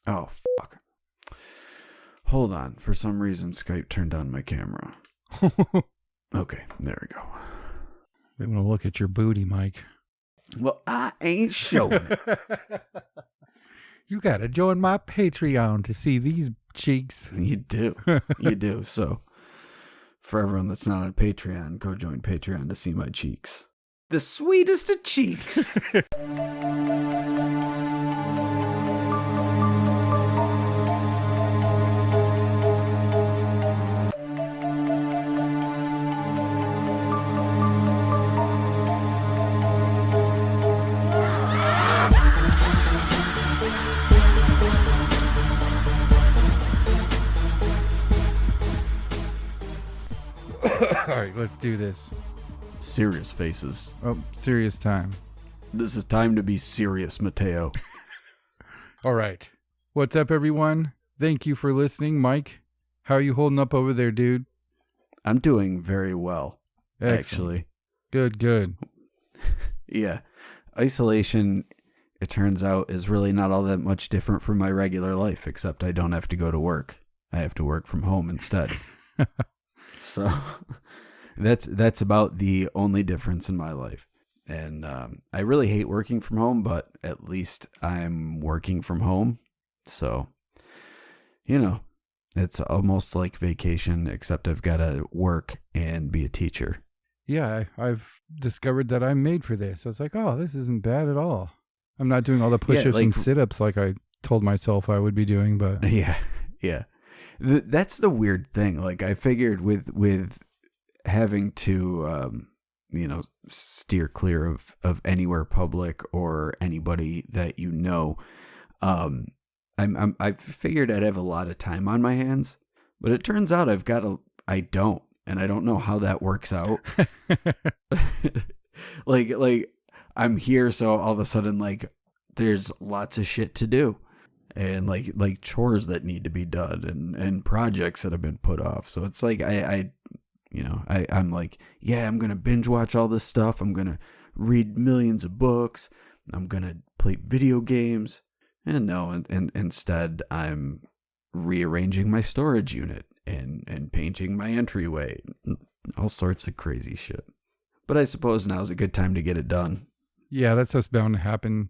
Oh, fuck. Hold on. For some reason, Skype turned on my camera. Okay, there we go. They want to look at your booty, Mike. Well, I ain't showing it. You got to join my Patreon to see these cheeks. You do. You do. So, for everyone that's not on Patreon, go join Patreon to see my cheeks. The sweetest of cheeks. All right, let's do this. Serious faces. Oh, serious time. This is time to be serious, Mateo. All right. What's up, everyone? Thank you for listening. Mike, how are you holding up over there, dude? I'm doing very well, Excellent. actually. Good. Yeah. Isolation, it turns out, is really not all that much different from my regular life, except I don't have to go to work. I have to work from home instead. So that's about the only difference in my life. And I really hate working from home, but at least I'm working from home. So, you know, it's almost like vacation, except I've got to work and be a teacher. Yeah, I've discovered that I'm made for this. I was like, oh, this isn't bad at all. I'm not doing all the push-ups and sit-ups like I told myself I would be doing, but... Yeah. That's the weird thing. Like, I figured with having to, steer clear of anywhere public or anybody that you know, I figured I'd have a lot of time on my hands, but it turns out I don't, and I don't know how that works out. like I'm here, so all of a sudden, like, there's lots of shit to do. And like chores that need to be done and projects that have been put off. So it's like I'm like, yeah, I'm gonna binge watch all this stuff. I'm gonna read millions of books. I'm gonna play video games. And no, and instead I'm rearranging my storage unit and painting my entryway. All sorts of crazy shit. But I suppose now's a good time to get it done. Yeah, that's what's bound to happen.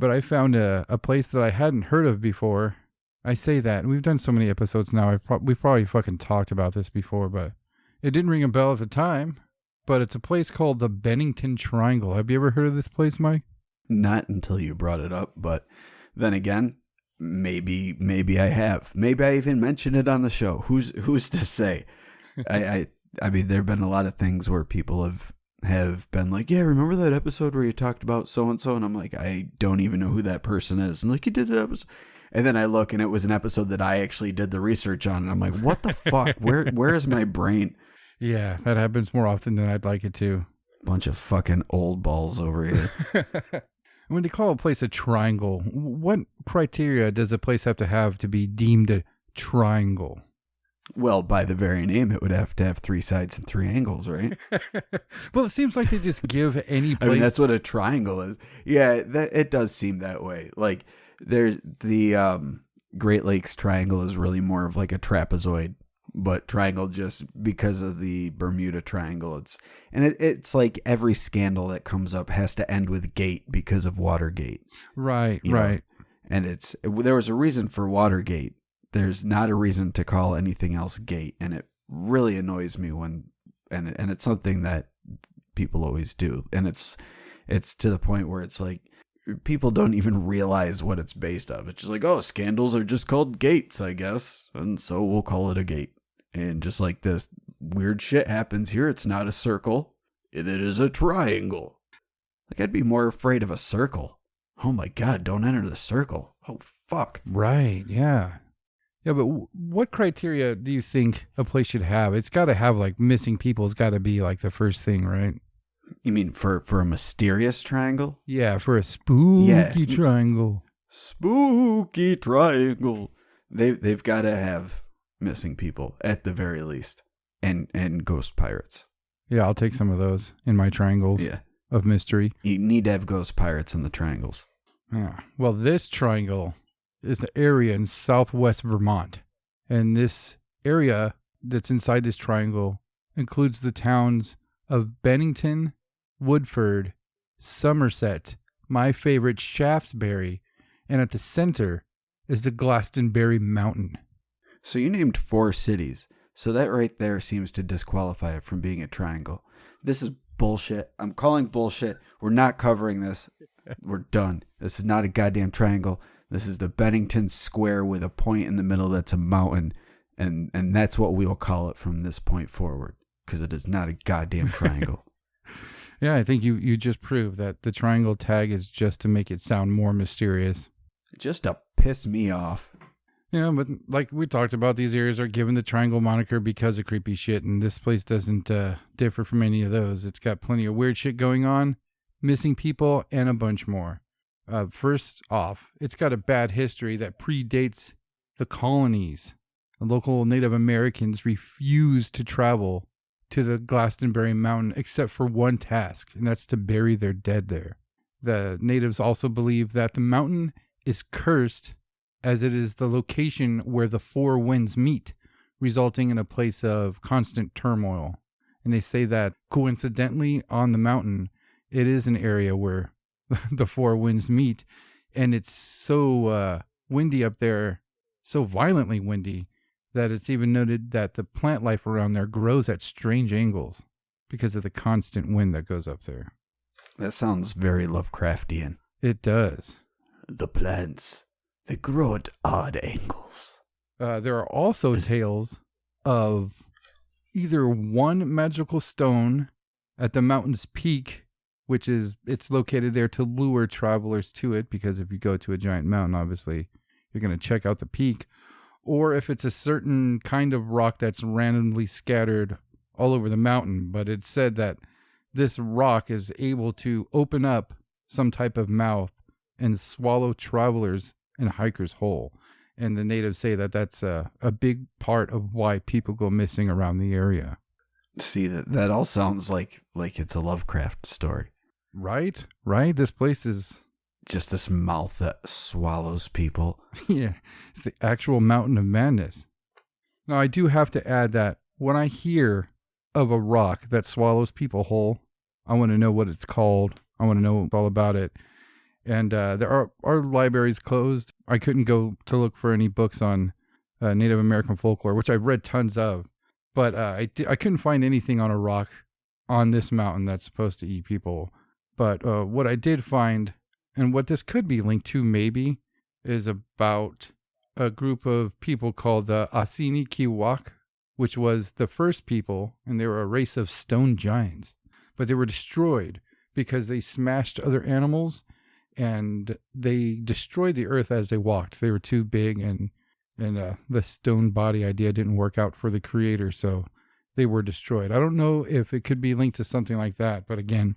But I found a place that I hadn't heard of before. I say that, and we've done so many episodes now. We've probably fucking talked about this before, but it didn't ring a bell at the time. But it's a place called the Bennington Triangle. Have you ever heard of this place, Mike? Not until you brought it up, but then again, maybe I have. Maybe I even mentioned it on the show. Who's to say? I mean, there have been a lot of things where people have been like, yeah, remember that episode where you talked about so-and-so? And I'm like, I don't even know who that person is. I'm like, you did an episode. And then I look, and it was an episode that I actually did the research on. And I'm like, what the fuck? Where is my brain? Yeah, that happens more often than I'd like it to. Bunch of fucking old balls over here. When they call a place a triangle, what criteria does a place have to be deemed a triangle? Well, by the very name, it would have to have 3 sides and 3 angles, right? Well, it seems like they just give any place... I mean, that's what a triangle is. Yeah, it does seem that way. Like, there's the Great Lakes Triangle is really more of like a trapezoid, but triangle just because of the Bermuda Triangle. It's like every scandal that comes up has to end with gate because of Watergate. Right. And there was a reason for Watergate. There's not a reason to call anything else gate, and it really annoys me when it's something that people always do, and it's to the point where it's like people don't even realize what it's based off. It's just like, oh, scandals are just called gates, I guess, and so we'll call it a gate. And just like this weird shit happens here, it's not a circle, it is a triangle. Like, I'd be more afraid of a circle. Oh my God, don't enter the circle. Oh fuck. Right, yeah. Yeah, but what criteria do you think a place should have? It's got to have, like, missing people has got to be, like, the first thing, right? You mean for a mysterious triangle? Yeah, for a spooky triangle. Spooky triangle. They've got to have missing people, at the very least. And ghost pirates. Yeah, I'll take some of those in my triangles of mystery. You need to have ghost pirates in the triangles. Yeah. Well, this triangle is the area in southwest Vermont. And this area that's inside this triangle includes the towns of Bennington, Woodford, Somerset, my favorite, Shaftesbury, and at the center is the Glastonbury Mountain. So you named 4 cities. So that right there seems to disqualify it from being a triangle. This is bullshit. I'm calling bullshit. We're not covering this. We're done. This is not a goddamn triangle. This is the Bennington Square with a point in the middle that's a mountain. And that's what we will call it from this point forward. Because it is not a goddamn triangle. Yeah, I think you just proved that the triangle tag is just to make it sound more mysterious. Just to piss me off. Yeah, but like we talked about, these areas are given the triangle moniker because of creepy shit, and this place doesn't differ from any of those. It's got plenty of weird shit going on, missing people, and a bunch more. First off, it's got a bad history that predates the colonies. The local Native Americans refused to travel to the Glastonbury Mountain except for one task, and that's to bury their dead there. The natives also believe that the mountain is cursed as it is the location where the 4 winds meet, resulting in a place of constant turmoil. And they say that coincidentally on the mountain, it is an area where the 4 winds meet, and it's so windy up there, so violently windy, that it's even noted that the plant life around there grows at strange angles because of the constant wind that goes up there. That sounds very Lovecraftian. It does. The plants, they grow at odd angles. There are also tales of either one magical stone at the mountain's peak, which is, it's located there to lure travelers to it, because if you go to a giant mountain, obviously, you're going to check out the peak. Or if it's a certain kind of rock that's randomly scattered all over the mountain. But it's said that this rock is able to open up some type of mouth and swallow travelers and hikers whole. And the natives say that that's a big part of why people go missing around the area. See, that all sounds like it's a Lovecraft story. Right? This place is... just this mouth that swallows people. Yeah, it's the actual mountain of madness. Now, I do have to add that when I hear of a rock that swallows people whole, I want to know what it's called. I want to know all about it. And our library's closed. I couldn't go to look for any books on Native American folklore, which I've read tons of. But I couldn't find anything on a rock on this mountain that's supposed to eat people. But what I did find, and what this could be linked to maybe, is about a group of people called the Assinikiwak, which was the first people, and they were a race of stone giants. But they were destroyed because they smashed other animals, and they destroyed the earth as they walked. They were too big, and the stone body idea didn't work out for the creator, so they were destroyed. I don't know if it could be linked to something like that, but again,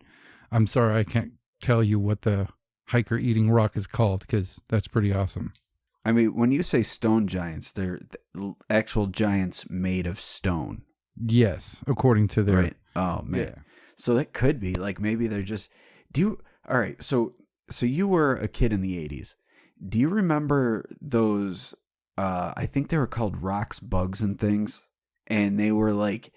I'm sorry I can't tell you what the hiker eating rock is called, because that's pretty awesome. I mean, when you say stone giants, they're actual giants made of stone. Yes, according to their... Right. Oh, man. Yeah. So that could be, like, maybe they're just... All right, so you were a kid in the 80s. Do you remember those... I think they were called rocks, bugs, and things? And they were like...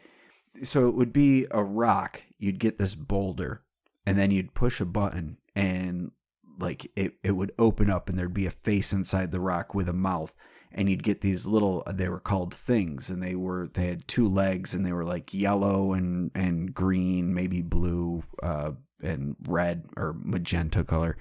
So it would be a rock. You'd get this boulder, and then you'd push a button, and... like it would open up and there'd be a face inside the rock with a mouth, and you'd get these little, they were called things, and they had 2 legs, and they were like yellow and green, maybe blue, and red or magenta color.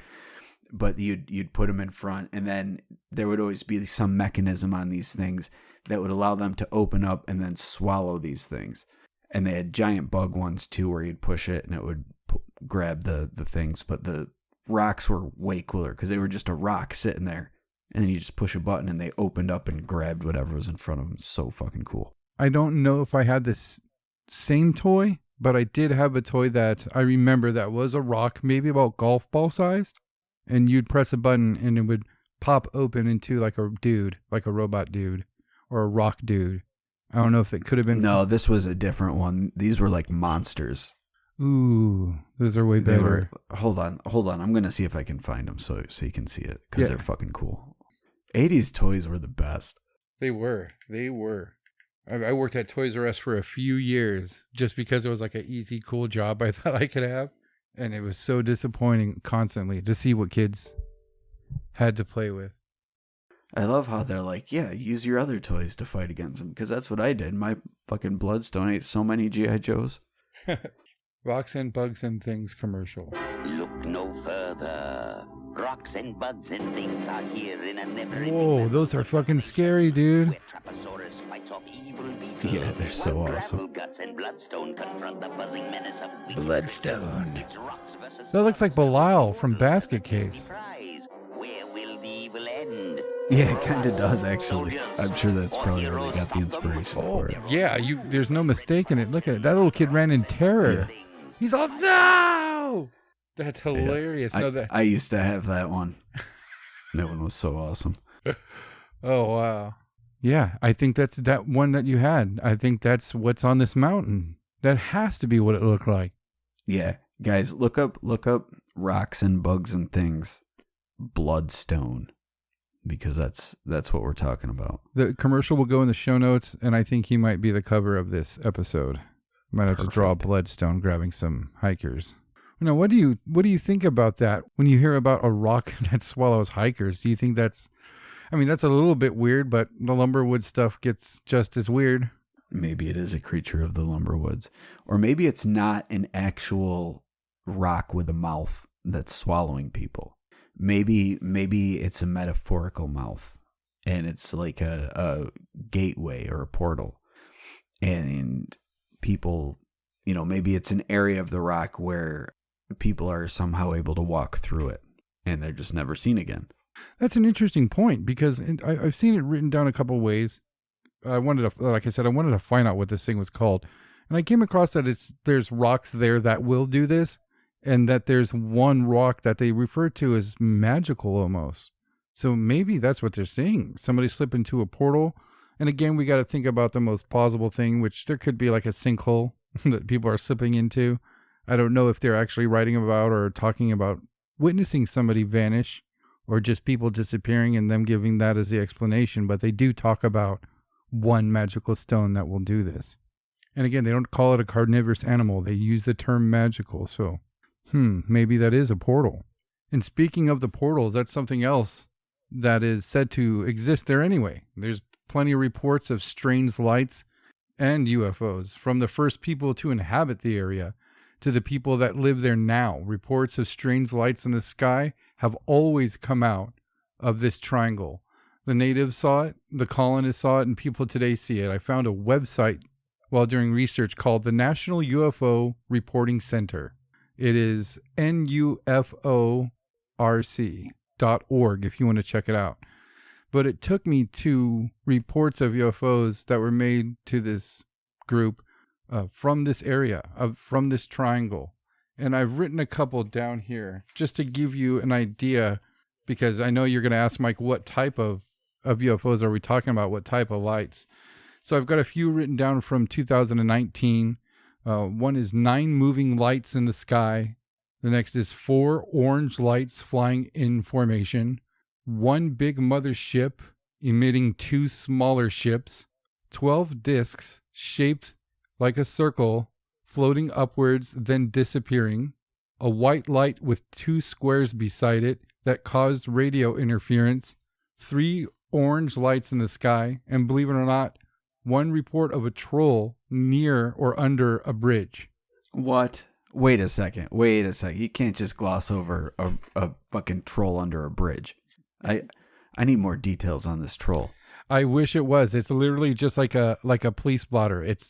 But you'd put them in front, and then there would always be some mechanism on these things that would allow them to open up and then swallow these things. And they had giant bug ones too, where you'd push it and it would grab the things. But the rocks were way cooler because they were just a rock sitting there, and then you just push a button and they opened up and grabbed whatever was in front of them. So fucking cool. I don't know if I had this same toy, but I did have a toy that I remember that was a rock, maybe about golf ball sized, and you'd press a button and it would pop open into like a dude, like a robot dude or a rock dude. I don't know if it could have been. No, this was a different one. These were like monsters. Ooh, those are way better. Hold on. I'm going to see if I can find them so you can see it, because they're fucking cool. 80s toys were the best. They were. I worked at Toys R Us for a few years just because it was like an easy, cool job I thought I could have. And it was so disappointing constantly to see what kids had to play with. I love how they're like, yeah, use your other toys to fight against them. Because that's what I did. My fucking Bloodstone ate so many G.I. Joes. Rocks and Bugs and Things commercial. Look no further. Rocks and bugs and things are here in a never-ending Whoa, those are fucking scary, dude. where Traposaurus fights off evil beetles. Yeah, they're so while awesome. Gravel Guts and Bloodstone confront the buzzing menace of Wheat. Bloodstone. It's rocks versus That looks like bugs. Belial from Basket Case. Prize. Where will the evil end? Yeah, it kind of does, actually. I'm sure that's probably where they got the inspiration for it. Yeah, there's no mistaking it. Look at it. That little kid ran in terror. He's all, no! That's hilarious. No, I used to have that one. That one was so awesome. Oh, wow. Yeah, I think that's that one that you had. I think that's what's on this mountain. That has to be what it looked like. Yeah, guys, look up Rocks and Bugs and Things Bloodstone, because that's what we're talking about. The commercial will go in the show notes, and I think he might be the cover of this episode. Might have to draw a Bloodstone grabbing some hikers. Now, what do you think about that when you hear about a rock that swallows hikers? Do you think that's a little bit weird, but the Lumberwood stuff gets just as weird. Maybe it is a creature of the Lumberwoods, or maybe it's not an actual rock with a mouth that's swallowing people. Maybe it's a metaphorical mouth, and it's like a gateway or a portal, and people, maybe it's an area of the rock where people are somehow able to walk through it, and they're just never seen again. That's an interesting point, because I've seen it written down a couple ways. I wanted to find out what this thing was called, and I came across that there's rocks there that will do this, and that there's one rock that they refer to as magical almost. So maybe that's what they're seeing. Somebody slip into a portal, and again, we got to think about the most plausible thing, which there could be like a sinkhole that people are slipping into. I don't know if they're actually writing about or talking about witnessing somebody vanish, or just people disappearing and them giving that as the explanation, but they do talk about one magical stone that will do this. And again, they don't call it a carnivorous animal. They use the term magical. So, maybe that is a portal. And speaking of the portals, that's something else that is said to exist there anyway. There's plenty of reports of strange lights and UFOs from the first people to inhabit the area to the people that live there now. Reports of strange lights in the sky have always come out of this triangle. The natives saw it, the colonists saw it, and people today see it. I found a website while doing research called the National UFO Reporting Center. It is NUFORC.org if you want to check it out. But it took me to reports of UFOs that were made to this group from this area, from this triangle. And I've written a couple down here just to give you an idea, because I know you're going to ask, Mike, what type of UFOs are we talking about? What type of lights? So I've got a few written down from 2019. One is 9 moving lights in the sky. The next is 4 orange lights flying in formation. 1 big mother ship emitting 2 smaller ships. 12 discs shaped like a circle floating upwards, then disappearing. A white light with 2 squares beside it that caused radio interference. 3 orange lights in the sky, and believe it or not, 1 report of a troll near or under a bridge. What? Wait a second. You can't just gloss over a fucking troll under a bridge. I need more details on this troll. I wish it was. It's literally just like a police blotter. It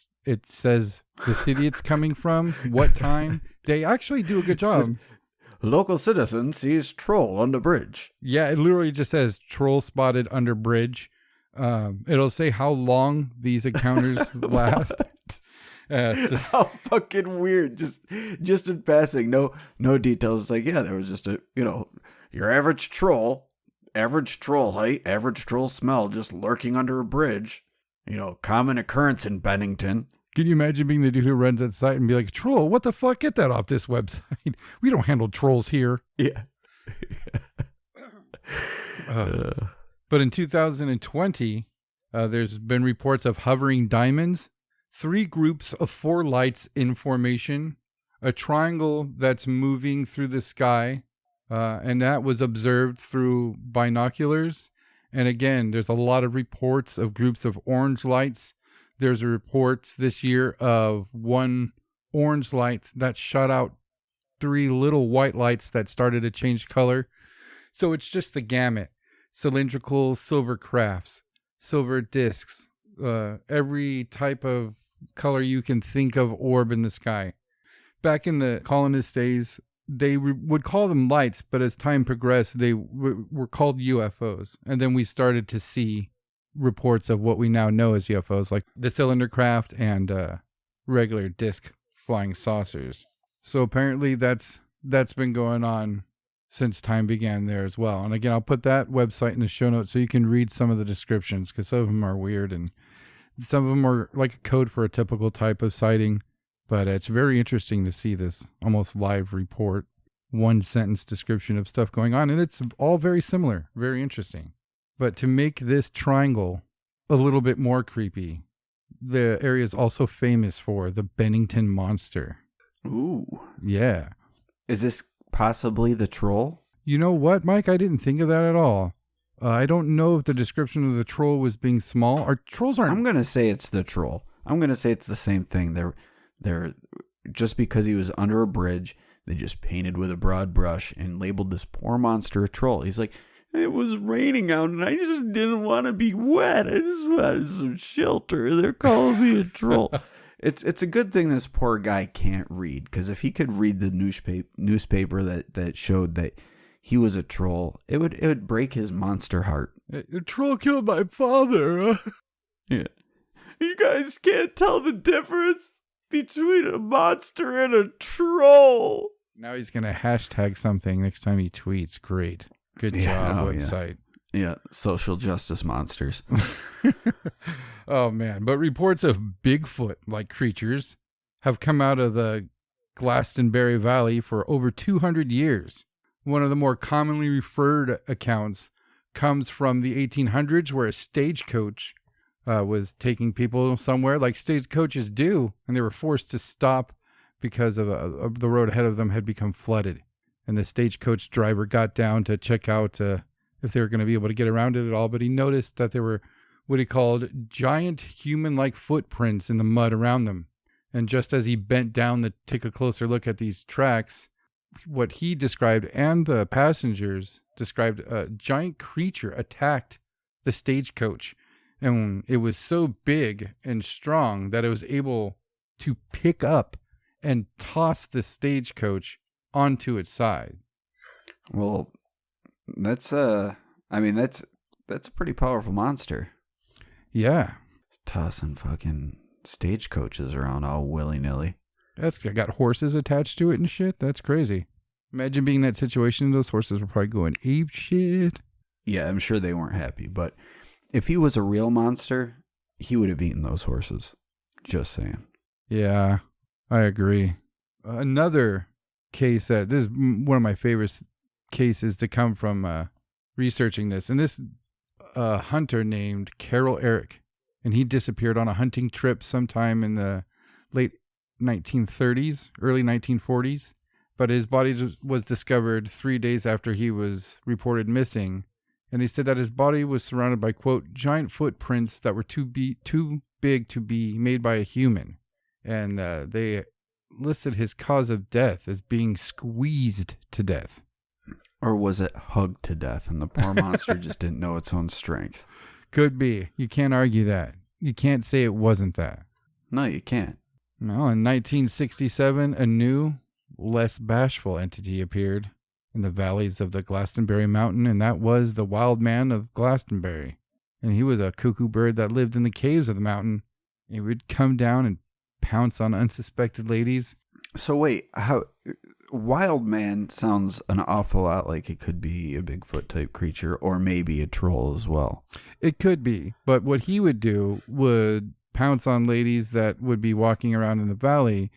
says the city it's coming from, what time. They actually do a good job. Local citizen sees troll under bridge. Yeah, it literally just says troll spotted under bridge. It'll say how long these encounters last. How fucking weird. Just in passing, no details. It's like, yeah, there was just your average troll height, average troll smell, just lurking under a bridge. Common occurrence in Bennington. Can you imagine being the dude who runs that site and be like, troll, what the fuck? Get that off this website. We don't handle trolls here. Yeah. But in 2020, there's been reports of hovering diamonds, 3 groups of 4 lights in formation, a triangle that's moving through the sky, and that was observed through binoculars. And again, there's a lot of reports of groups of orange lights. There's a report this year of one orange light that shot out 3 little white lights that started to change color. So it's just the gamut. Cylindrical silver crafts, silver discs, every type of color you can think of orb in the sky. Back in the colonist days, they would call them lights, but as time progressed, they were called UFOs. And then we started to see reports of what we now know as UFOs, like the cylinder craft and regular disc flying saucers. So apparently that's been going on since time began there as well. And again, I'll put that website in the show notes so you can read some of the descriptions, because some of them are weird and some of them are like a code for a typical type of sighting. But it's very interesting to see this almost live report, 1-sentence description of stuff going on. And it's all very similar, very interesting. But to make this triangle a little bit more creepy, the area is also famous for the Bennington monster. Ooh. Yeah. Is this possibly the troll? You know what, Mike? I didn't think of that at all. I don't know if the description of the troll was being small. Our trolls aren't... I'm going to say it's the troll. I'm going to say it's the same thing. They're just because he was under a bridge, they just painted with a broad brush and labeled this poor monster a troll. He's like, it was raining out and I just didn't want to be wet. I just wanted some shelter. They're calling me a troll. It's a good thing this poor guy can't read, because if he could read the newspaper that showed that he was a troll, it would break his monster heart. The troll killed my father. Yeah. You guys can't tell the difference between a monster and a troll. Now he's going to hashtag something next time he tweets. Great. Good job, website. Yeah, social justice monsters. Oh, man. But reports of Bigfoot-like creatures have come out of the Glastonbury Valley for over 200 years. One of the more commonly referred accounts comes from the 1800s, where a stagecoach was taking people somewhere like stagecoaches do, and they were forced to stop because of the road ahead of them had become flooded. And the stagecoach driver got down to check out if they were going to be able to get around it at all, but he noticed that there were what he called giant human-like footprints in the mud around them. And just as he bent down to take a closer look at these tracks, what he described and the passengers described, a giant creature attacked the stagecoach. And it was so big and strong that it was able to pick up and toss the stagecoach onto its side. Well, that's a pretty powerful monster. Yeah. Tossing fucking stagecoaches around all willy-nilly. That's got horses attached to it and shit. That's crazy. Imagine being in that situation. Those horses were probably going ape shit. Yeah, I'm sure they weren't happy, but if he was a real monster, he would have eaten those horses. Just saying. Yeah, I agree. Another case this is one of my favorite cases to come from researching this. And this hunter named Carol Eric, and he disappeared on a hunting trip sometime in the late 1930s, early 1940s. But his body was discovered 3 days after he was reported missing. And he said that his body was surrounded by, quote, giant footprints that were too big to be made by a human. And they listed his cause of death as being squeezed to death. Or was it hugged to death and the poor monster just didn't know its own strength? Could be. You can't argue that. You can't say it wasn't that. No, you can't. No, in 1967, a new, less bashful entity appeared in the valleys of the Glastonbury Mountain, and that was the Wild Man of Glastonbury. And he was a cuckoo bird that lived in the caves of the mountain. He would come down and pounce on unsuspected ladies. So wait, how Wild Man sounds an awful lot like it could be a Bigfoot type creature or maybe a troll as well. It could be, but what he would do would pounce on ladies that would be walking around in the valley,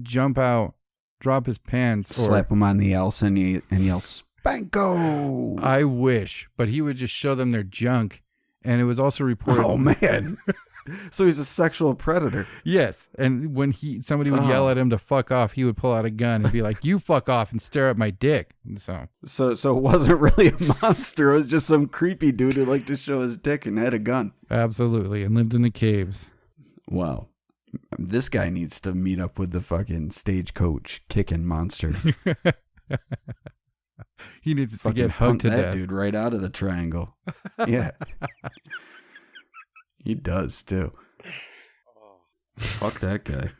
jump out, drop his pants, or slap him on the else and yell Banco. I wish, but he would just show them their junk. And it was also reported. Oh, man. So he's a sexual predator. Yes. And when somebody would yell at him to fuck off, he would pull out a gun and be like, you fuck off, and stare at my dick. So it wasn't really a monster. It was just some creepy dude who liked to show his dick and had a gun. Absolutely. And lived in the caves. Wow. This guy needs to meet up with the fucking stagecoach kicking monster. He needs to Fucking get hugged to that death. dude right out of the triangle. Yeah. He does too. Fuck that guy.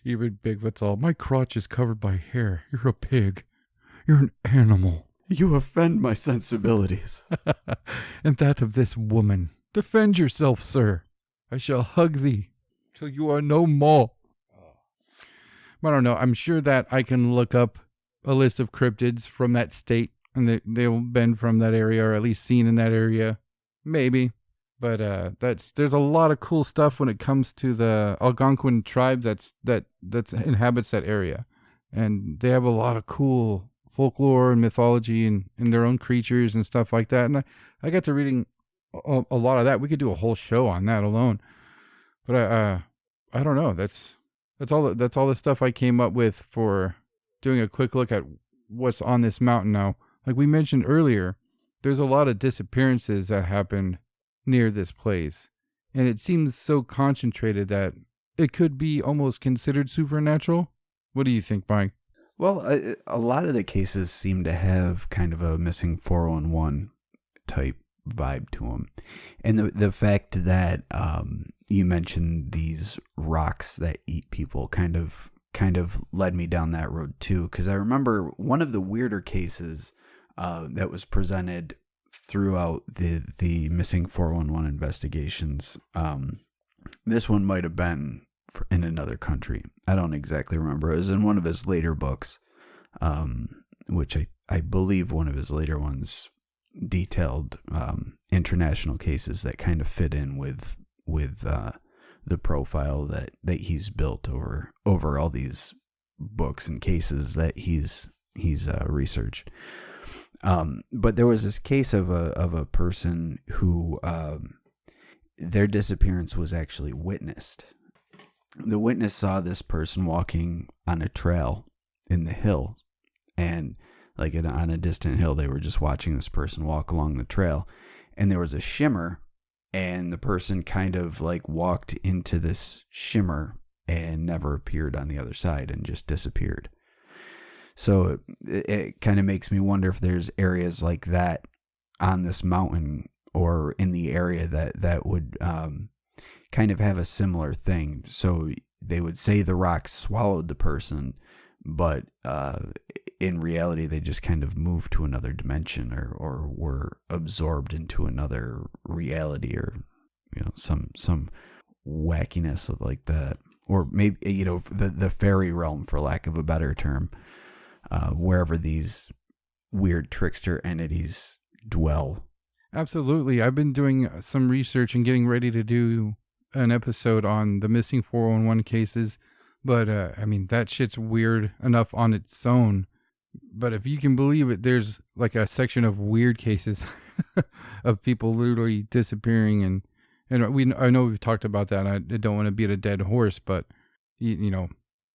Even Bigfoot's all, my crotch is covered by hair. You're a pig. You're an animal. You offend my sensibilities. And that of this woman. Defend yourself, sir. I shall hug thee till you are no more. I don't know. I'm sure that I can look up a list of cryptids from that state, and they've been from that area, or at least seen in that area. Maybe. But there's a lot of cool stuff when it comes to the Algonquin tribe that inhabits that area. And they have a lot of cool folklore and mythology and their own creatures and stuff like that. And I got to reading a lot of that. We could do a whole show on that alone. But I don't know. That's all the stuff I came up with for doing a quick look at what's on this mountain now. Like we mentioned earlier, there's a lot of disappearances that happened near this place. And it seems so concentrated that it could be almost considered supernatural. What do you think, Mike? Well, a lot of the cases seem to have kind of a missing 411 type vibe to them. And the fact that you mentioned these rocks that eat people kind of led me down that road too, because I remember one of the weirder cases that was presented throughout the missing 411 investigations. This one might have been in another country. I don't exactly remember. It was in one of his later books, which I believe one of his later ones detailed international cases that kind of fit in with the profile that he's built over all these books and cases that he's researched. But there was this case of a person who their disappearance was actually witnessed. The witness saw this person walking on a trail in the hill, and like on a distant hill, they were just watching this person walk along the trail, and there was a shimmer, and the person kind of like walked into this shimmer and never appeared on the other side and just disappeared. So it kind of makes me wonder if there's areas like that on this mountain or in the area that would kind of have a similar thing. So they would say the rocks swallowed the person, but in reality, they just kind of moved to another dimension or were absorbed into another reality, or some wackiness like that, or maybe the fairy realm, for lack of a better term, wherever these weird trickster entities dwell. Absolutely. I've been doing some research and getting ready to do an episode on the missing 411 cases, but I mean, that shit's weird enough on its own. But if you can believe it, there's like a section of weird cases of people literally disappearing, and I know we've talked about that. I don't want to beat a dead horse, but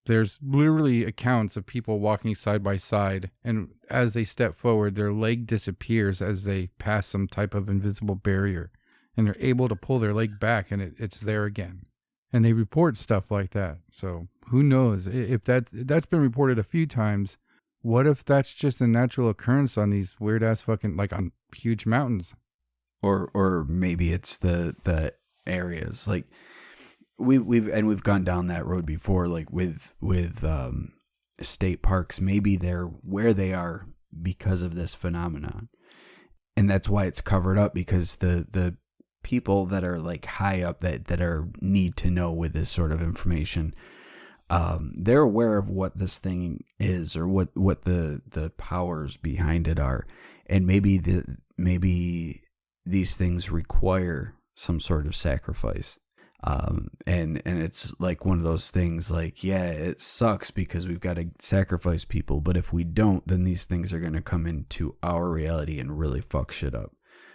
there's literally accounts of people walking side by side, and as they step forward, their leg disappears as they pass some type of invisible barrier, and they're able to pull their leg back, and it's there again. And they report stuff like that. So who knows if that's been reported a few times. What if that's just a natural occurrence on these weird ass fucking, like, on huge mountains? Or maybe it's the areas like we've gone down that road before, like with state parks. Maybe they're where they are because of this phenomenon, and that's why it's covered up, because the people that are like high up that are need to know with this sort of information, they're aware of what this thing is, or what the powers behind it are, and maybe these things require some sort of sacrifice. And it's like one of those things like, yeah, it sucks because we've got to sacrifice people, but if we don't, then these things are going to come into our reality and really fuck shit up.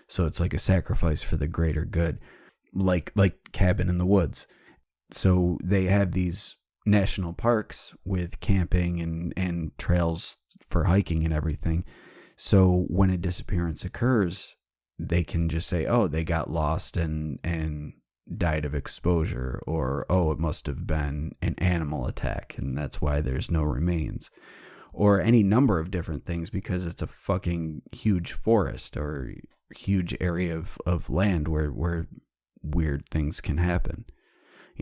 So it's like a sacrifice for the greater good, like Cabin in the Woods. So they have these national parks with camping and trails for hiking and everything. So when a disappearance occurs, they can just say, oh, they got lost and died of exposure, or, oh, it must have been an animal attack and that's why there's no remains, or any number of different things, because it's a fucking huge forest or huge area of land where weird things can happen.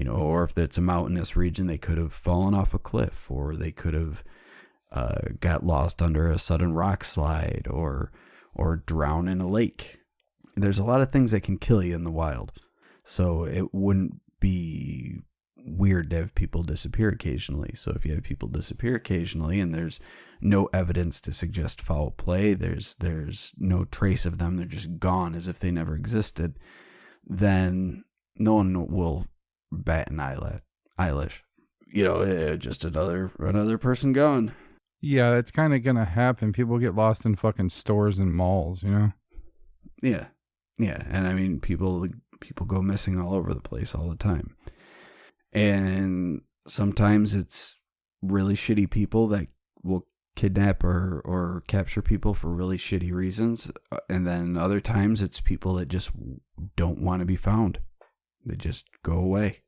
Or if it's a mountainous region, they could have fallen off a cliff, or they could have got lost under a sudden rock slide, or drown in a lake. There's a lot of things that can kill you in the wild. So it wouldn't be weird to have people disappear occasionally. So if you have people disappear occasionally and there's no evidence to suggest foul play, there's no trace of them, they're just gone as if they never existed, then no one will bat an eyelash. Just another person gone. Yeah, it's kind of gonna happen. People get lost in fucking stores and malls, Yeah, and I mean, people go missing all over the place all the time, and sometimes it's really shitty people that will kidnap or capture people for really shitty reasons, and then other times it's people that just don't want to be found. They just go away.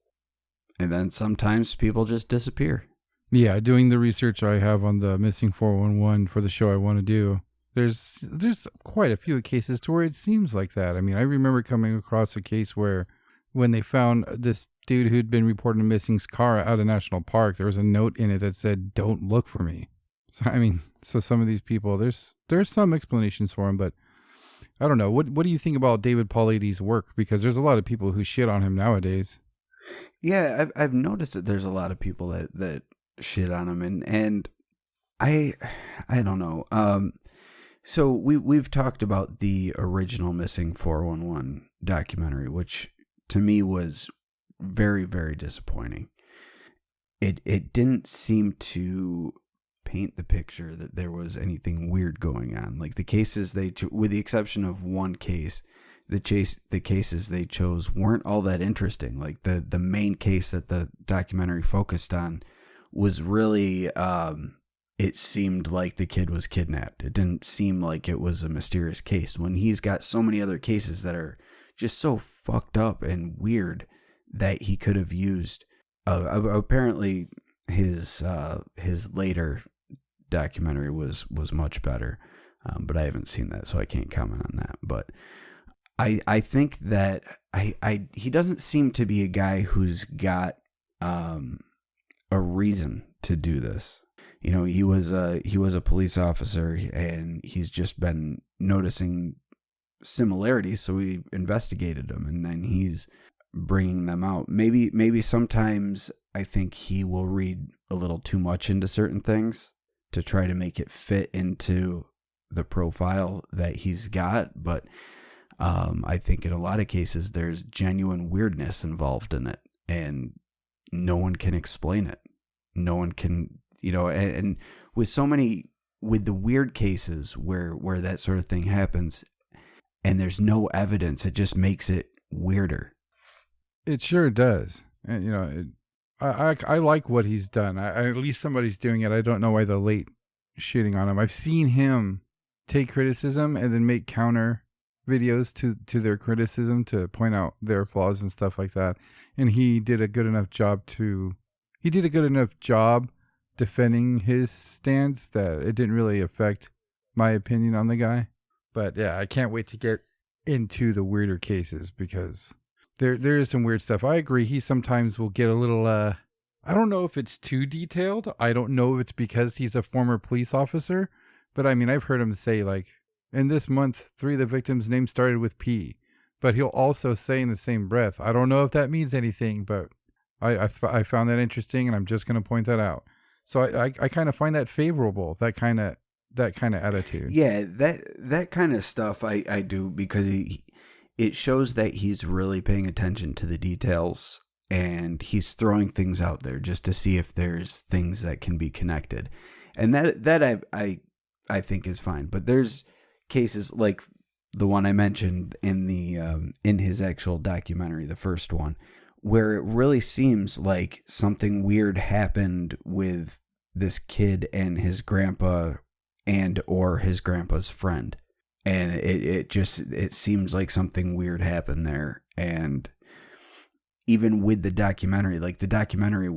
And then sometimes people just disappear. Yeah, doing the research I have on the missing 411 for the show I want to do, there's quite a few cases to where it seems like that. I mean, I remember coming across a case where when they found this dude who'd been reported missing's car out of National Park, there was a note in it that said, "Don't look for me." So, I mean, some of these people, there's some explanations for them, but I don't know. What do you think about David Paulides' work? Because there's a lot of people who shit on him nowadays. Yeah, I've noticed that there's a lot of people that shit on him, and I don't know. So we've talked about the original Missing 411 documentary, which to me was very, very disappointing. It didn't seem to paint the picture that there was anything weird going on. Like the cases with the exception of one case, the cases they chose weren't all that interesting. Like the main case that the documentary focused on was really, it seemed like the kid was kidnapped. It didn't seem like it was a mysterious case, when he's got so many other cases that are just so fucked up and weird that he could have used. Apparently his later documentary was much better, but I haven't seen that, so I can't comment on that. But I think that he doesn't seem to be a guy who's got a reason to do this. He was a police officer, and he's just been noticing similarities, so he investigated them, and then he's bringing them out. Maybe sometimes I think he will read a little too much into certain things to try to make it fit into the profile that he's got, but I think in a lot of cases there's genuine weirdness involved in it, and no one can explain it. No one can, and with the weird cases where that sort of thing happens and there's no evidence, it just makes it weirder. It sure does. And, I like what he's done. At least somebody's doing it. I don't know why they're late shitting on him. I've seen him take criticism and then make counter videos to their criticism to point out their flaws and stuff like that. And he did a good enough job defending his stance that it didn't really affect my opinion on the guy. But yeah, I can't wait to get into the weirder cases, because there is some weird stuff. I agree. He sometimes will get a little, I don't know if it's too detailed. I don't know if it's because he's a former police officer, but I mean, I've heard him say, like, in this month, 3 of the victims' names started with P, but he'll also say in the same breath, I don't know if that means anything, but I found that interesting, and I'm just going to point that out. So I kind of find that favorable, that kind of attitude. Yeah, that kind of stuff I do, because it shows that he's really paying attention to the details, and he's throwing things out there just to see if there's things that can be connected. And that I think is fine. But there's cases like the one I mentioned in the in his actual documentary, the first one, where it really seems like something weird happened with this kid and his grandpa and or his grandpa's friend. And it seems like something weird happened there. And even with the documentary, like the documentary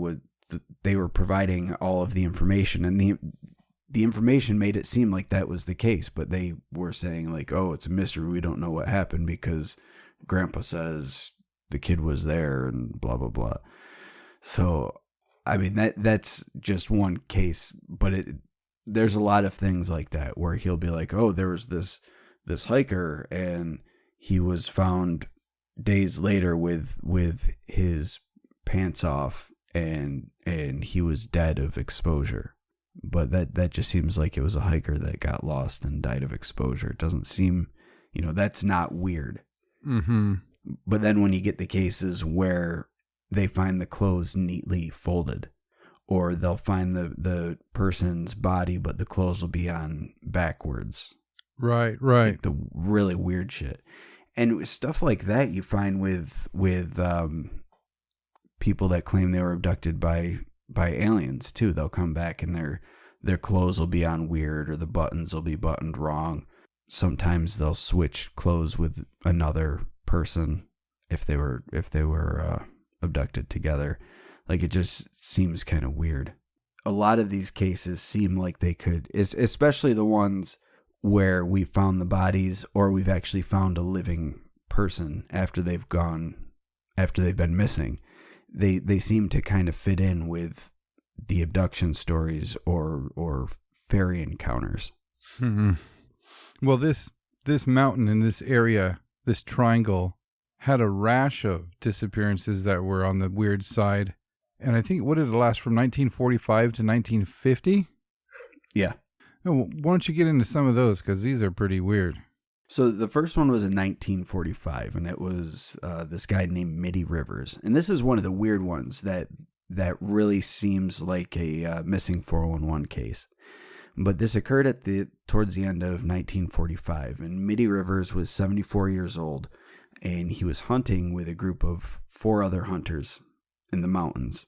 they were providing all of the information, and the information made it seem like that was the case, but they were saying like, oh, it's a mystery. We don't know what happened because grandpa says the kid was there and blah, blah, blah. So, I mean, that's just one case, but there's a lot of things like that where he'll be like, oh, there was this hiker and he was found days later with his pants off and he was dead of exposure. But that just seems like it was a hiker that got lost and died of exposure. It doesn't seem, that's not weird. Mm-hmm. But then when you get the cases where they find the clothes neatly folded, or they'll find the person's body, but the clothes will be on backwards. Right. Like the really weird shit. And stuff like that you find with people that claim they were abducted by aliens too. They'll come back and their clothes will be on weird, or the buttons will be buttoned wrong. Sometimes they'll switch clothes with another person if they were abducted together. Like, it just seems kind of weird. A lot of these cases seem like they could, especially the ones where we found the bodies, or we've actually found a living person after they've been missing. They seem to kind of fit in with the abduction stories or fairy encounters. Mm-hmm. Well, this mountain in this area, this triangle, had a rash of disappearances that were on the weird side. And I think, what did it last, from 1945 to 1950? Yeah. Oh, why don't you get into some of those, because these are pretty weird. So the first one was in 1945, and it was this guy named Mitty Rivers. And this is one of the weird ones that really seems like a missing 411 case. But this occurred towards the end of 1945, and Mitty Rivers was 74 years old, and he was hunting with a group of 4 other hunters in the mountains.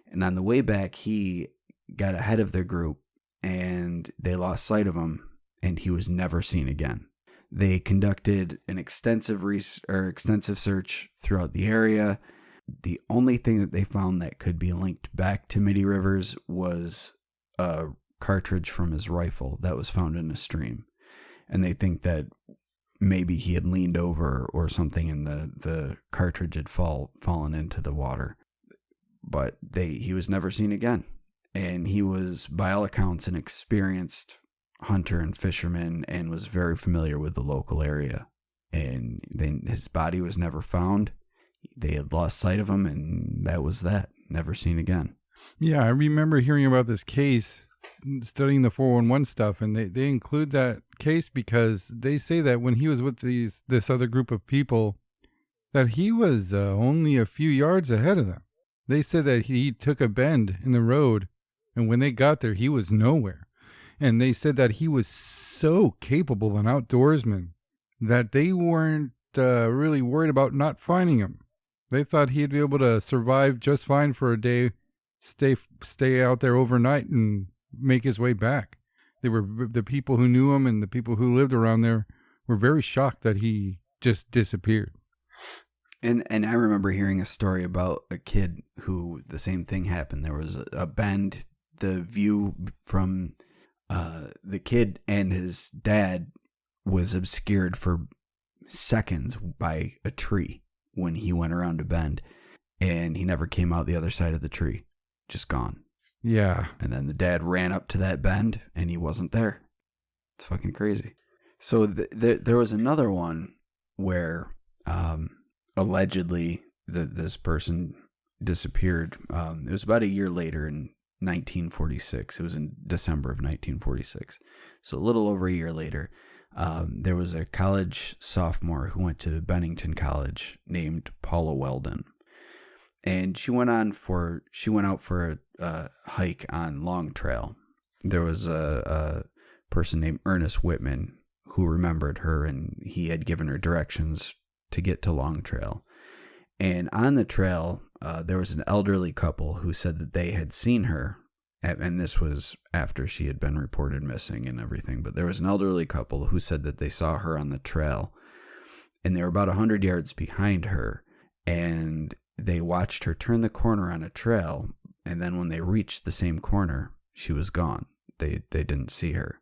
And on the way back, he got ahead of their group, and they lost sight of him, and he was never seen again. They conducted an extensive search throughout the area. The only thing that they found that could be linked back to Mitty Rivers was a cartridge from his rifle that was found in a stream. And they think that maybe he had leaned over or something, and the cartridge had fallen into the water. But he was never seen again. And he was, by all accounts, an experienced hunter and fisherman, and was very familiar with the local area. And then his body was never found. They had lost sight of him, and that was that. Never seen again. Yeah, I remember hearing about this case, studying the 411 stuff, and they include that case because they say that when he was with this other group of people, that he was only a few yards ahead of them. They said that he took a bend in the road, and when they got there, he was nowhere. And they said that he was so capable an outdoorsman that they weren't really worried about not finding him. They thought he'd be able to survive just fine for a day, stay out there overnight, and make his way back. The people who knew him and the people who lived around there were very shocked that he just disappeared. And I remember hearing a story about a kid who the same thing happened. There was a bend. The view from the kid and his dad was obscured for seconds by a tree when he went around a bend, and he never came out the other side of the tree. Just gone. Yeah. And then the dad ran up to that bend, and he wasn't there. It's fucking crazy. So there was another one where allegedly this person disappeared. It was about a year later in 1946. It was in December of 1946. So a little over a year later. There was a college sophomore who went to Bennington College named Paula Weldon, and she went out for a hike on Long Trail. There was a person named Ernest Whitman who remembered her, and he had given her directions to get to Long Trail. And on the trail, there was an elderly couple who said that they had seen her, and this was after she had been reported missing and everything. But there was an elderly couple who said that they saw her on the trail, and they were about 100 yards behind her, and they watched her turn the corner on a trail, and then when they reached the same corner, she was gone. They didn't see her.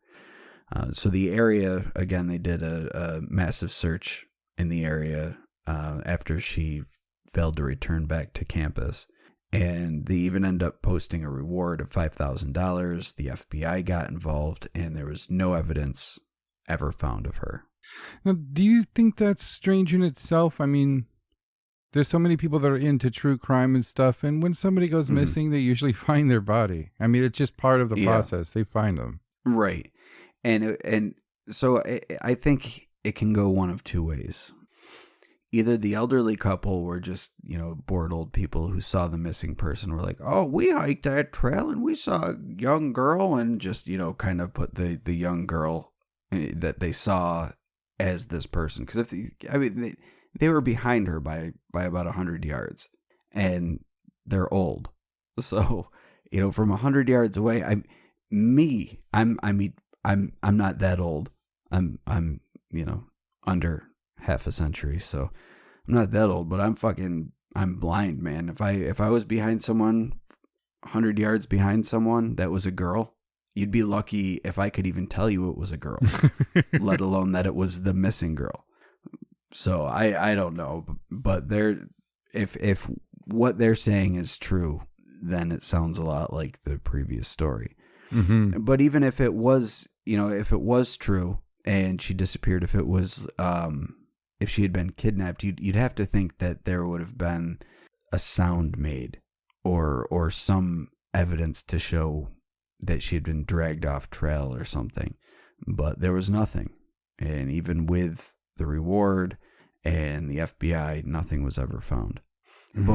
So the area, again, they did a massive search in the area after she failed to return back to campus. And they even end up posting a reward of $5,000. The FBI got involved, and there was no evidence ever found of her. Now, do you think that's strange in itself? I mean, there's so many people that are into true crime and stuff, and when somebody goes missing, they usually find their body. I mean, it's just part of the process. They find them. Right. And so I think it can go one of two ways. Either the elderly couple were just, bored old people who saw the missing person, were like, oh, we hiked that trail and we saw a young girl, and just, kind of put the young girl that they saw as this person. Because they were behind her by about 100 yards, and they're old. So, from 100 yards away, I'm not that old. I'm under half a century, so I'm not that old, but I'm blind, man. If I was behind someone, 100 yards behind someone that was a girl, you'd be lucky if I could even tell you it was a girl, let alone that it was the missing girl. So I don't know, but if what they're saying is true, then it sounds a lot like the previous story. Mm-hmm. But even if it was, if it was true and she disappeared, if it was, if she had been kidnapped, you'd have to think that there would have been a sound made or some evidence to show that she had been dragged off trail or something. But there was nothing. And even with the reward and the FBI, nothing was ever found. Mm-hmm.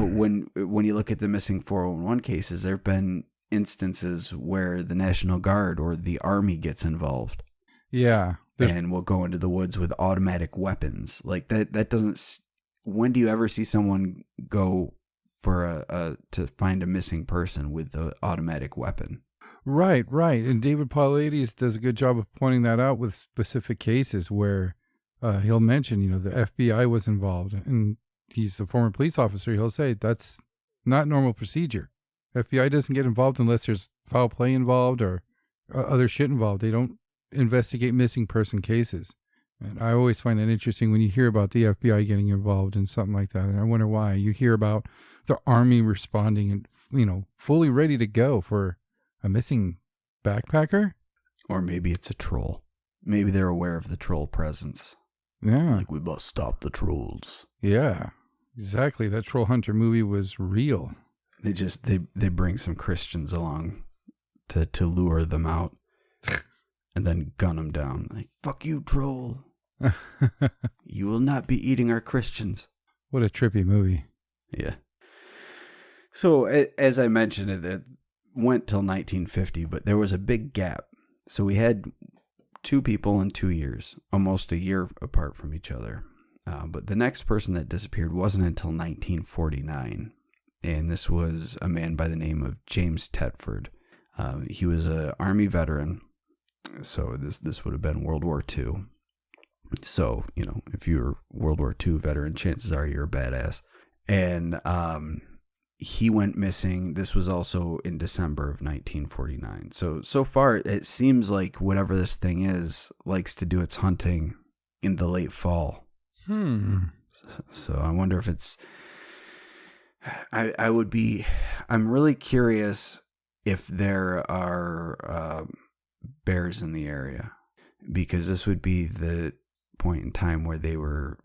But when you look at the missing 411 cases, there have been instances where the National Guard or the Army gets involved. Yeah. And will go into the woods with automatic weapons. Like that doesn't... When do you ever see someone go for to find a missing person with an automatic weapon? Right. And David Paulides does a good job of pointing that out with specific cases where he'll mention, the FBI was involved, and he's the former police officer. He'll say that's not normal procedure. FBI doesn't get involved unless there's foul play involved or other shit involved. They don't investigate missing person cases. And I always find that interesting when you hear about the FBI getting involved in something like that. And I wonder why. You hear about the Army responding and, fully ready to go for a missing backpacker. Or maybe it's a troll. Maybe they're aware of the troll presence. Yeah. Like, we must stop the trolls. Yeah, exactly. That Troll Hunter movie was real. They bring some Christians along to lure them out. And then gun them down. Like, fuck you, troll. You will not be eating our Christians. What a trippy movie. Yeah. So, as I mentioned, it went till 1950, but there was a big gap. So we had 2 people in 2 years, almost a year apart from each other. But the next person that disappeared wasn't until 1949. And this was a man by the name of James Tetford. He was an Army veteran. So this would have been World War II. So, if you're a World War II veteran, chances are you're a badass. And he went missing. This was also in December of 1949. So far, it seems like whatever this thing is likes to do its hunting in the late fall. So I wonder if it's... I'm really curious if there are... bears in the area, because this would be the point in time where they were,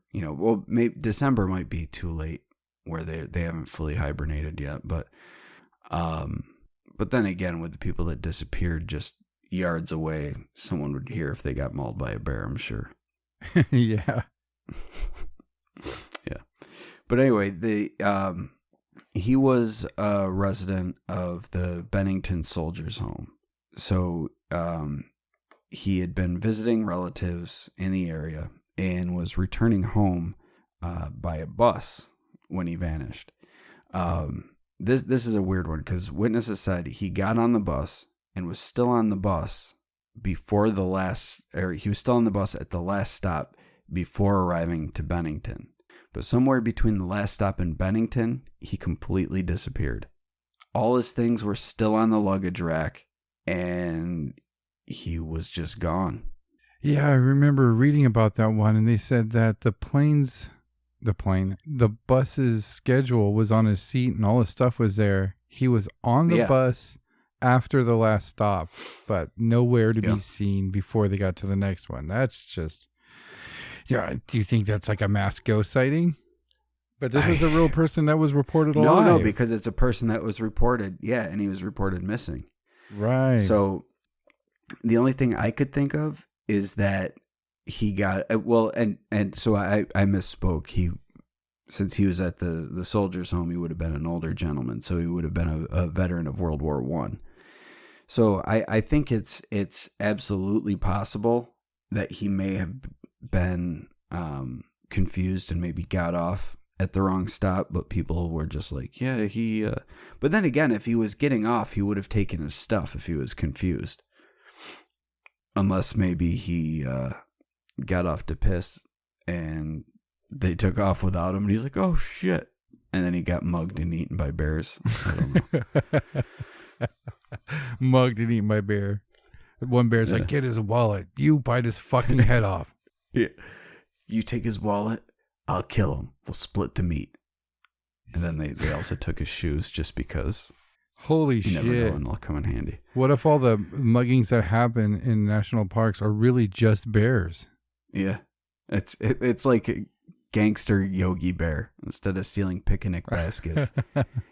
maybe December might be too late, where they haven't fully hibernated yet, but then again, with the people that disappeared just yards away, someone would hear if they got mauled by a bear, I'm sure. Yeah. Yeah. But anyway, he was a resident of the Bennington Soldiers Home. So he had been visiting relatives in the area and was returning home by a bus when he vanished. This is a weird one because witnesses said he got on the bus and was still on the bus before the last, or he was still on the bus at the last stop before arriving to Bennington. But somewhere between the last stop and Bennington, he completely disappeared. All his things were still on the luggage rack, and he was just gone. Yeah, I remember reading about that one, and they said that the bus's schedule was on his seat and all his stuff was there. He was on the bus after the last stop, but nowhere to be seen before they got to the next one. That's just... Yeah, do you think that's like a mass ghost sighting? But this was a real person that was reported alive. No, because it's a person that was reported. Yeah, and he was reported missing. Right. So the only thing I could think of is that he got and so I misspoke. Since he was at the soldiers' home, he would have been an older gentleman, so he would have been a veteran of World War I. So I think it's absolutely possible that he may have been confused and maybe got off at the wrong stop, but people were just like, yeah, he... But then again, if he was getting off, he would have taken his stuff if he was confused. Unless maybe he got off to piss and they took off without him, and he's like, oh, shit. And then he got mugged and eaten by bears. I don't know. Mugged and eaten by bear. One bear's like, get his wallet. You bite his fucking head off. Yeah. You take his wallet, I'll kill him. We'll split the meat. And then they also took his shoes just because. Holy shit. You never know, and it'll come in handy. What if all the muggings that happen in national parks are really just bears? Yeah. It's like a gangster Yogi Bear. Instead of stealing picnic baskets,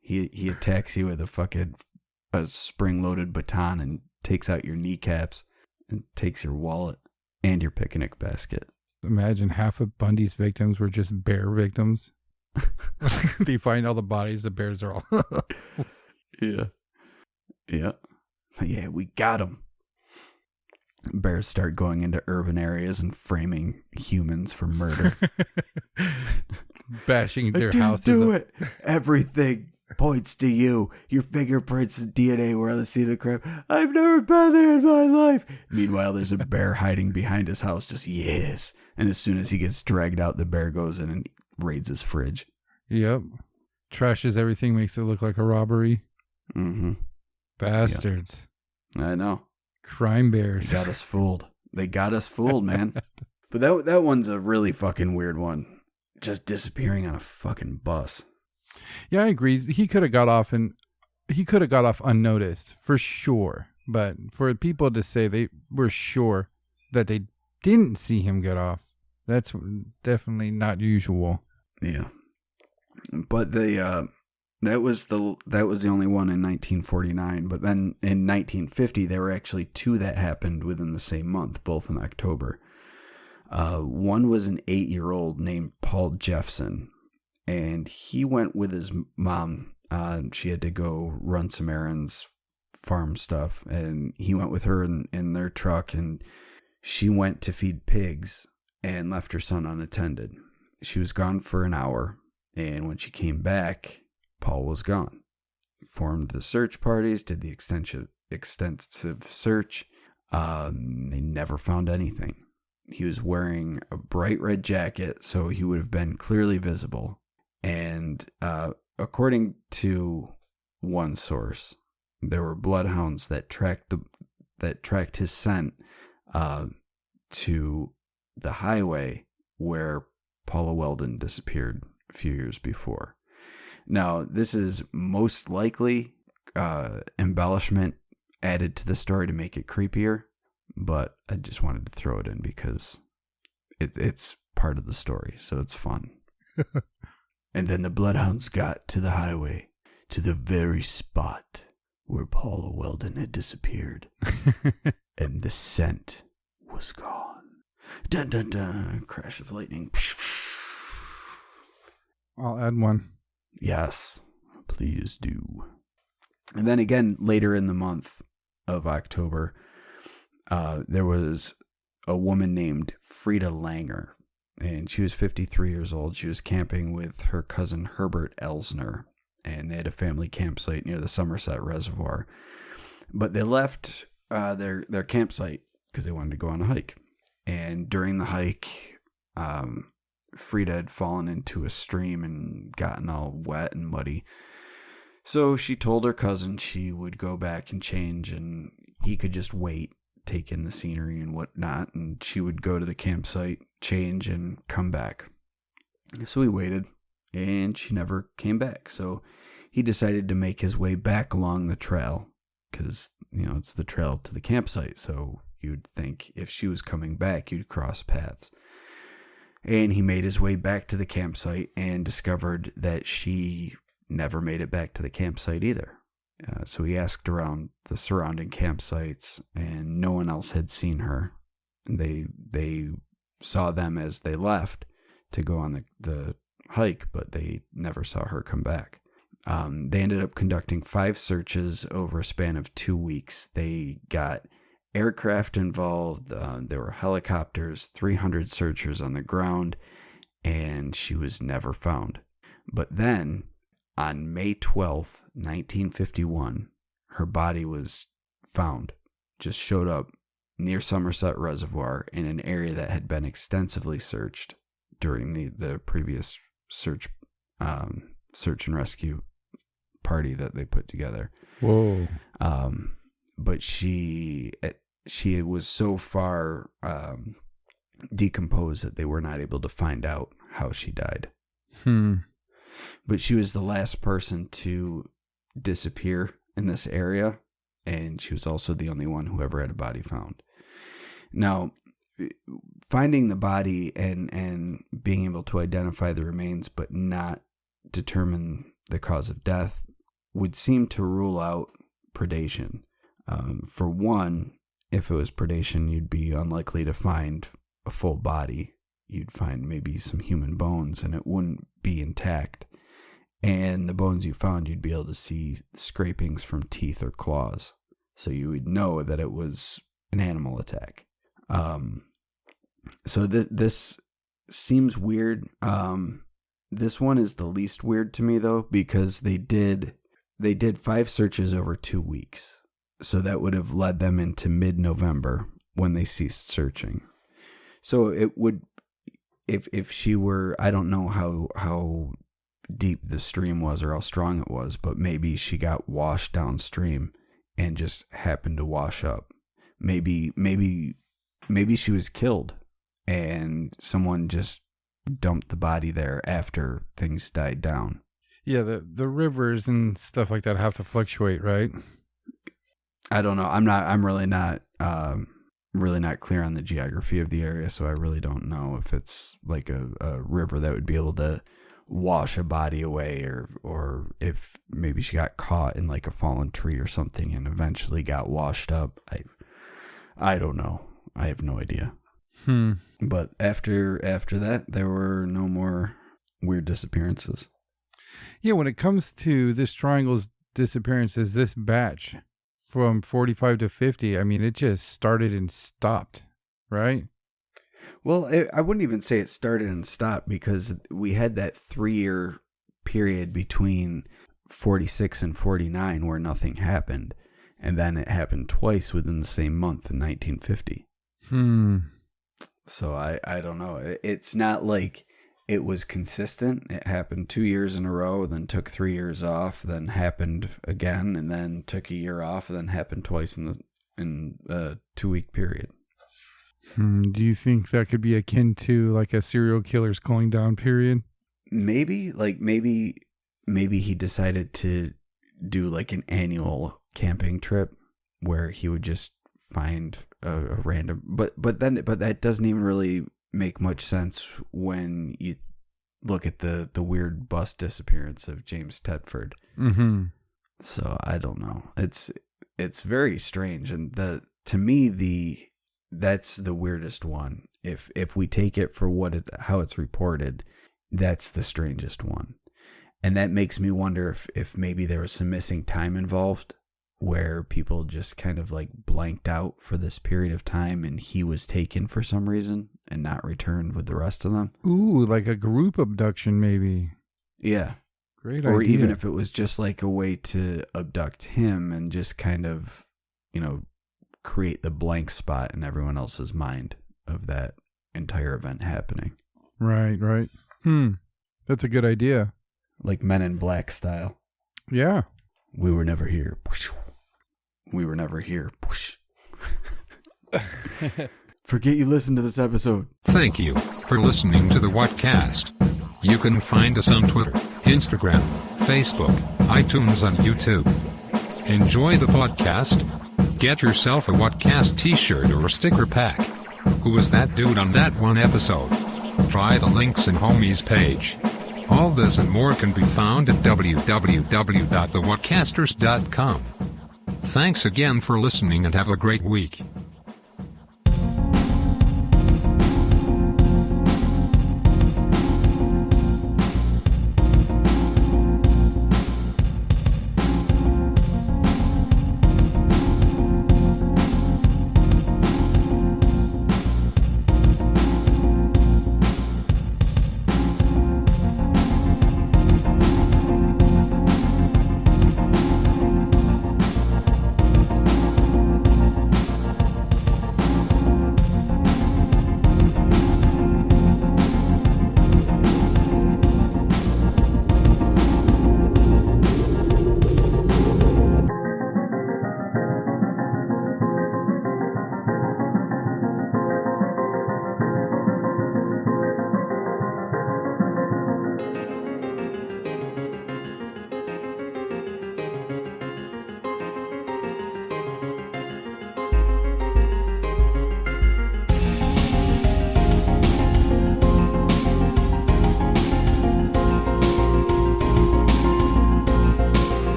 he attacks you with a spring-loaded baton and takes out your kneecaps and takes your wallet and your picnic basket. Imagine half of Bundy's victims were just bear victims. They find all the bodies, the bears are all... Yeah. Yeah. Yeah, we got them. Bears start going into urban areas and framing humans for murder. Bashing their houses. Do it. Everything points to you. Your fingerprints and DNA were on the scene of the crime. I've never been there in my life. Meanwhile, there's a bear hiding behind his house. Just yes. And as soon as he gets dragged out, the bear goes in and raids his fridge. Yep. Trashes everything, makes it look like a robbery. Mm-hmm. Bastards. Yep. I know. Crime bears. They got us fooled, man. But that one's a really fucking weird one. Just disappearing on a fucking bus. Yeah, I agree. He could have got off unnoticed for sure. But for people to say they were sure that they didn't see him get off, that's definitely not usual. Yeah. But that was the only one in 1949. But then in 1950, there were actually two that happened within the same month, both in October. One was an 8-year-old named Paul Jeffson, and he went with his mom. She had to go run some errands, farm stuff, and he went with her in their truck, and she went to feed pigs and left her son unattended. She was gone for an hour, and when she came back, Paul was gone. Formed the search parties, did the extensive search. They never found anything. He was wearing a bright red jacket, so he would have been clearly visible. And according to one source, there were bloodhounds that tracked his scent to the highway where Paula Weldon disappeared a few years before. Now, this is most likely embellishment added to the story to make it creepier, but I just wanted to throw it in because it's part of the story, so it's fun. And then the bloodhounds got to the highway, to the very spot where Paula Weldon had disappeared, and the scent was gone. Dun dun dun! Crash of lightning. I'll add one. Yes, please do. And then again, later in the month of October, there was a woman named Frida Langer, and she was 53 years old. She was camping with her cousin Herbert Elsner, and they had a family campsite near the Somerset Reservoir. But they left their campsite because they wanted to go on a hike. And during the hike, Frida had fallen into a stream and gotten all wet and muddy. So she told her cousin she would go back and change, and he could just wait, take in the scenery and whatnot, and she would go to the campsite, change, and come back. So he waited, and she never came back. So he decided to make his way back along the trail, because, it's the trail to the campsite. So you'd think if she was coming back, you'd cross paths. And he made his way back to the campsite and discovered that she never made it back to the campsite either. So he asked around the surrounding campsites, and no one else had seen her. They saw them as they left to go on the hike, but they never saw her come back. They ended up conducting 5 searches over a span of 2 weeks. They got aircraft involved. There were helicopters, 300 searchers on the ground, and she was never found. But then, on May 12th, 1951, her body was found, just showed up near Somerset Reservoir in an area that had been extensively searched during the previous search and rescue party that they put together. Whoa. But she was so far decomposed that they were not able to find out how she died. But she was the last person to disappear in this area, and she was also the only one who ever had a body found. Now, finding the body and being able to identify the remains but not determine the cause of death would seem to rule out predation. For one, if it was predation, you'd be unlikely to find a full body. You'd find maybe some human bones, and it wouldn't be intact. And the bones you found, you'd be able to see scrapings from teeth or claws. So you would know that it was an animal attack. So this seems weird. This one is the least weird to me, though, because they did 5 searches over 2 weeks. So that would have led them into mid-November when they ceased searching. So it would, if she were, I don't know how deep the stream was or how strong it was, but maybe she got washed downstream and just happened to wash up. Maybe she was killed and someone just dumped the body there after things died down. Yeah, the rivers and stuff like that have to fluctuate, right? I don't know. I'm really not clear on the geography of the area, so I really don't know if it's like a river that would be able to wash a body away, or if maybe she got caught in like a fallen tree or something and eventually got washed up. I don't know. I have no idea. But after that, there were no more weird disappearances. Yeah, when it comes to this triangle's disappearances, this batch from 45 to 50, I mean, it just started and stopped, right? Well, I wouldn't even say it started and stopped, because we had that 3-year period between 46 and 49 where nothing happened. And then it happened twice within the same month in 1950. So I don't know. It's not like it was consistent. It happened 2 years in a row, then took 3 years off, then happened again, and then took a year off, and then happened twice in a 2-week period. Do you think that could be akin to like a serial killer's cooling down period? Maybe he decided to do like an annual camping trip where he would just find a random, but that doesn't even really make much sense when you look at the weird bus disappearance of James Tedford. So I don't know. It's very strange, and to me that's the weirdest one. If we take it for how it's reported, that's the strangest one. And that makes me wonder if maybe there was some missing time involved, where people just kind of like blanked out for this period of time and he was taken for some reason and not returned with the rest of them. Ooh, like a group abduction maybe. Yeah. Great or idea. even if it was just like a way to abduct him and just kind of, create the blank spot in everyone else's mind of that entire event happening. Right. That's a good idea. Like Men in Black style. Yeah. We were never here. We were never here. Forget you listened to this episode. Thank you for listening to the Whatcast. You can find us on Twitter, Instagram, Facebook, iTunes, and YouTube. Enjoy the podcast. Get yourself a Whatcast t-shirt or a sticker pack. Who was that dude on that one episode? Try the links in Homie's page. All this and more can be found at www.thewhatcasters.com. Thanks again for listening and have a great week.